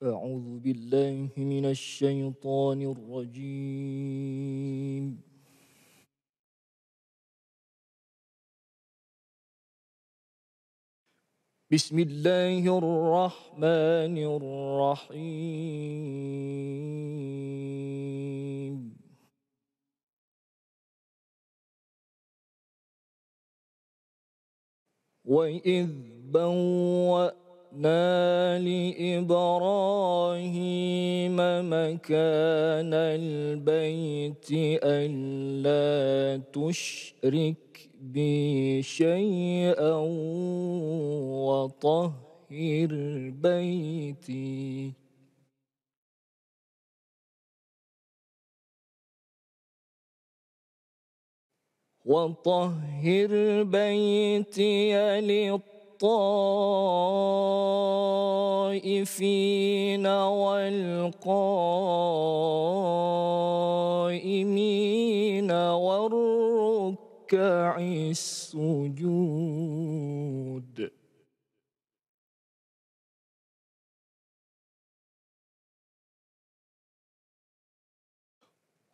أعوذ بالله من الشيطان الرجيم. بسم الله الرحمن الرحيم. وإذ بوأنا لإبراهيم مكان البيت ألا تشرك بي شيئا وطهر بيتي للطائفين والقائمين والركع السجود.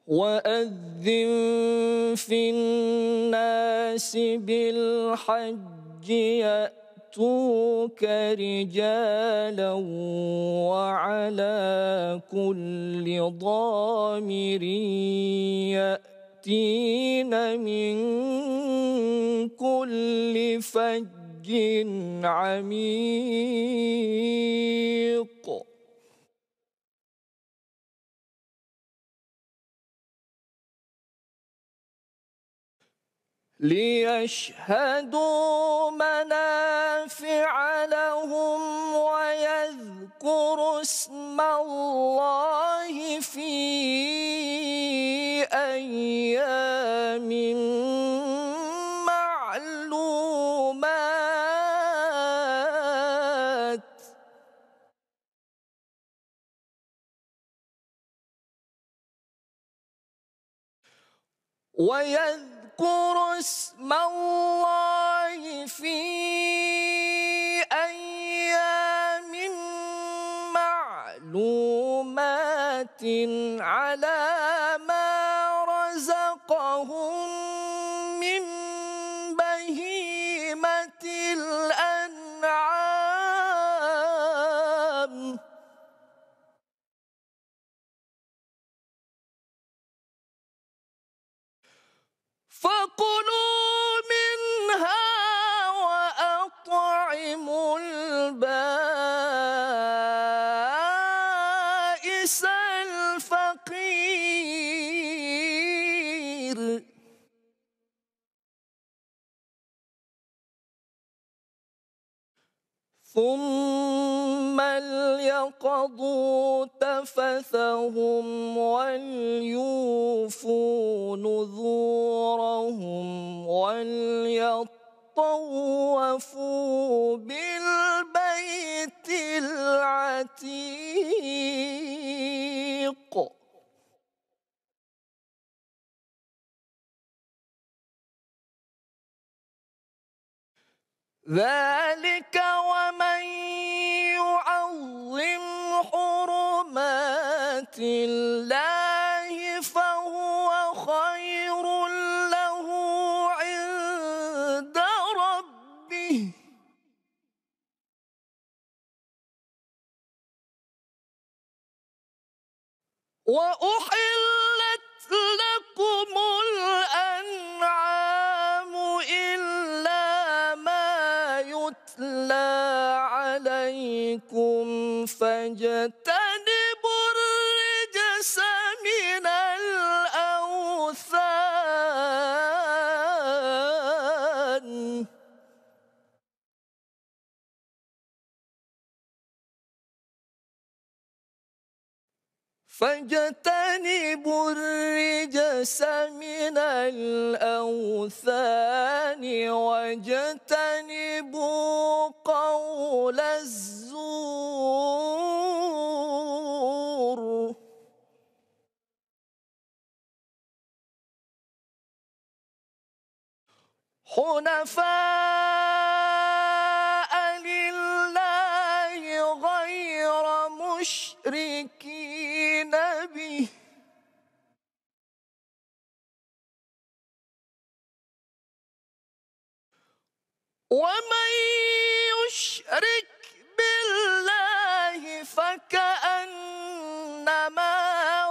وأذن في الناس بالحج يأتوك رجالا وعلى كل ضامر يأتين من كل فج عميق. ليشهدوا منافع لهم ويذكروا اسم الله في أيام معلومات. ويذكر اسم الله في أيام معلومات على ما رزقهم من بهيمة الأنعام. فكلوا منها وأطعموا البائس الفقير. ثم ليقضوا تفثهم وليوفوا نذورهم وليطوفوا بالبيت العتيق. ذلك ومن يعظم حرمات الله فهو خير له عند ربه. وأحلت لكم الأنعام إلا ما يتلى عليكم فاجتنبوا الرجس من الأوثان. فاجتنبوا الرجس من الأوثان واجتنبوا قول الزور. حنفاء لله غير مشركين ومن يشرك بالله فكأنما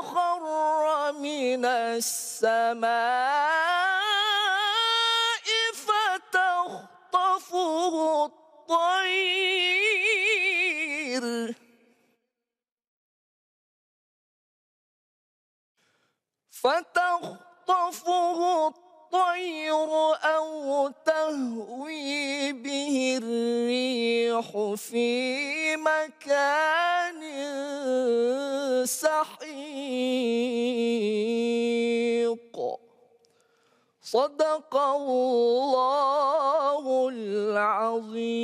خر من السماء فتخطفه الطير أو تهوي به الريح في مكان سحيق. صدق الله العظيم.